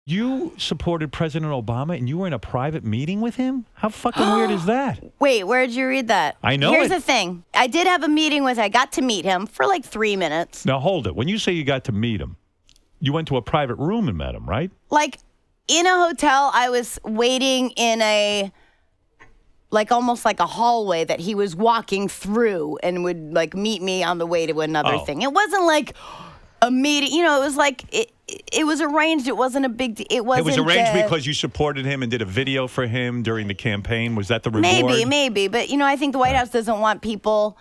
You supported President Obama and you were in a private meeting with him? How fucking weird is that? Wait, where did you read that? I know Here's the thing. I did have a meeting I got to meet him for like 3 minutes. Now, hold it. When you say you got to meet him, you went to a private room and met him, right? Like, in a hotel, I was waiting in almost like a hallway that he was walking through and would, like, meet me on the way to another thing. It wasn't like a meeting. You know, it was like, it was arranged. It wasn't a big deal. It was arranged because you supported him and did a video for him during the campaign. Was that the reward? Maybe. But, you know, I think the White House doesn't want people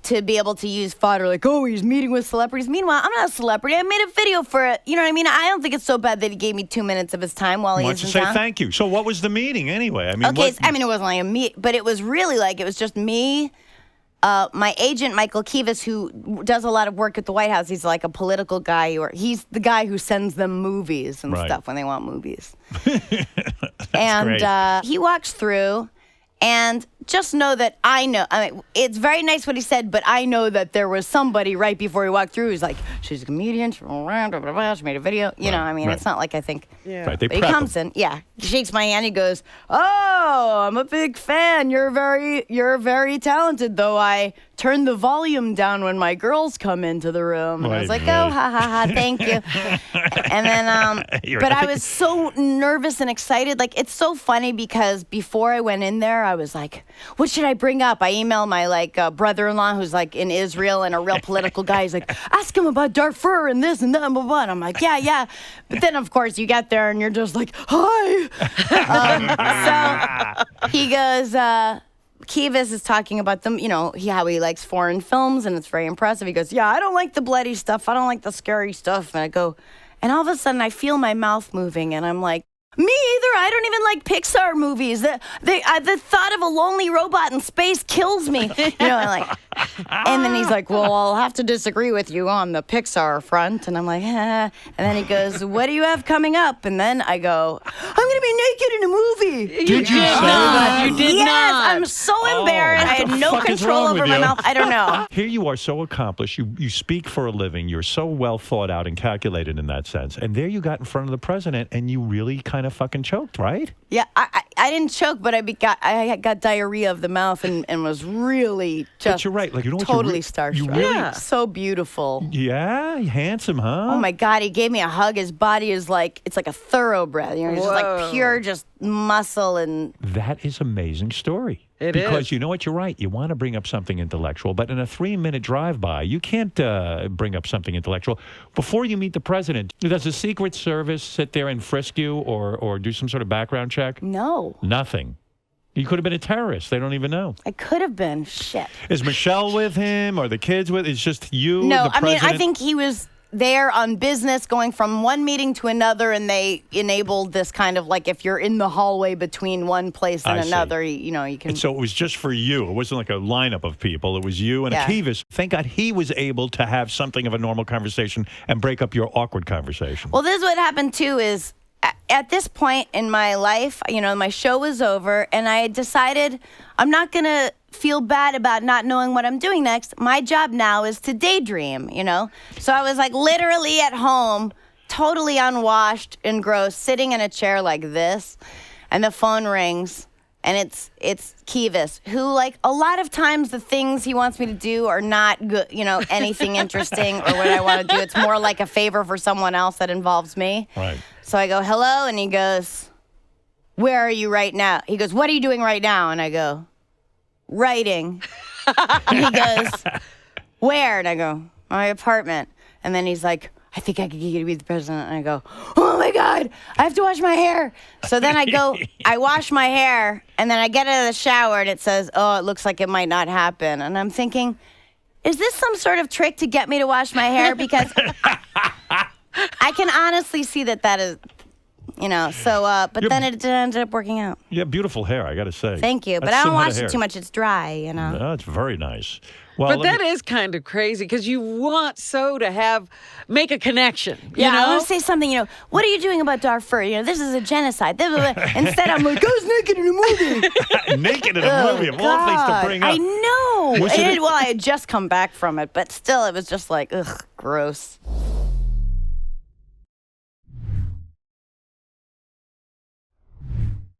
to be able to use fodder like, oh, he's meeting with celebrities. Meanwhile, I'm not a celebrity. I made a video for it. You know what I mean? I don't think it's so bad that he gave me 2 minutes of his time while he was in town. Why don't you say thank you? So what was the meeting anyway? I mean, it wasn't like a meet, but it was really like, it was just me, my agent, Michael Kivas, who does a lot of work at the White House. He's like a political guy, or he's the guy who sends them movies and stuff when they want movies. And he walks through. And just know that I know. I mean, it's very nice what he said, but I know that there was somebody right before he walked through who's like, she's a comedian, she made a video. You know, I mean, it's not like I think. Yeah. Right, but he comes in, he shakes my hand, he goes, oh, I'm a big fan. You're very talented, though I turn the volume down when my girls come into the room. And I was like, oh, ha, ha, ha, thank you. And then, but I was so nervous and excited. Like, it's so funny because before I went in there, I was like, what should I bring up? I emailed my brother-in-law who's like in Israel and a real political guy. He's like, ask him about Darfur and this and that and blah, blah. And I'm like, yeah. But then, of course, you get there and you're just like, hi. So he goes, Kivas is talking about them, you know, how he likes foreign films, and it's very impressive. He goes, yeah, I don't like the bloody stuff. I don't like the scary stuff. And I go, and all of a sudden I feel my mouth moving, and I'm like, me either. I don't even like Pixar movies. The thought of a lonely robot in space kills me. You know, and then he's like, well, I'll have to disagree with you on the Pixar front. And I'm like, And then he goes, what do you have coming up? And then I go, I'm going to be naked in a movie. Did you say that? You did not. Yes, I'm so embarrassed. I had no control over my mouth. I don't know. Here you are, so accomplished. You speak for a living. You're so well thought out and calculated in that sense. And there you got in front of the president, and you really kind of fucking choked, right? Yeah, I didn't choke, but I got diarrhea of the mouth and was really just. But you're right, like, you know what, totally starstruck. So beautiful. Yeah, handsome, huh? Oh my God, he gave me a hug. His body is like, it's like a thoroughbred. You know, it's just like pure, just muscle and. That is an amazing story. Because you know what, you're right. You want to bring up something intellectual, but in a 3-minute drive-by, you can't bring up something intellectual. Before you meet the president, does the Secret Service sit there and frisk you or do some sort of background check? No. Nothing. You could have been a terrorist. They don't even know. I could have been. Shit. Is Michelle with him? Or the kids with? It's just you, No, the president? I think he was there on business, going from one meeting to another, and they enabled this kind of like, if you're in the hallway between one place and another, you know, you can. And so it was just for you. It wasn't like a lineup of people. It was you and Kivas. Thank God he was able to have something of a normal conversation and break up your awkward conversation. Well, this is what happened too is, at this point in my life, you know, my show was over, and I decided I'm not going to feel bad about not knowing what I'm doing next. My job now is to daydream, you know? So I was like literally at home, totally unwashed and gross, sitting in a chair like this, and the phone rings, and it's Kivas, who, like, a lot of times the things he wants me to do are not good, you know, anything interesting or what I want to do. It's more like a favor for someone else that involves me. Right. So I go, hello, and he goes, where are you right now? He goes, what are you doing right now? And I go, writing. And he goes, where? And I go, my apartment. And then he's like, I think I could get you to be the president. And I go, oh my God, I have to wash my hair. So then I go, I wash my hair, and then I get out of the shower, and it says, oh, it looks like it might not happen. And I'm thinking, is this some sort of trick to get me to wash my hair? Because I can honestly see that is, you know, so, but then it ended up working out. Yeah, beautiful hair, I got to say. Thank you, but I don't wash it too much. It's dry, you know. No, it's very nice. Well, but that is kind of crazy because you want to make a connection. You know? I want to say something, you know, what are you doing about Darfur? You know, this is a genocide. Instead, I'm like, I was naked in a movie. Naked in a movie, of all things to bring up. I know. Well, I had just come back from it, but still, it was just like, ugh, gross.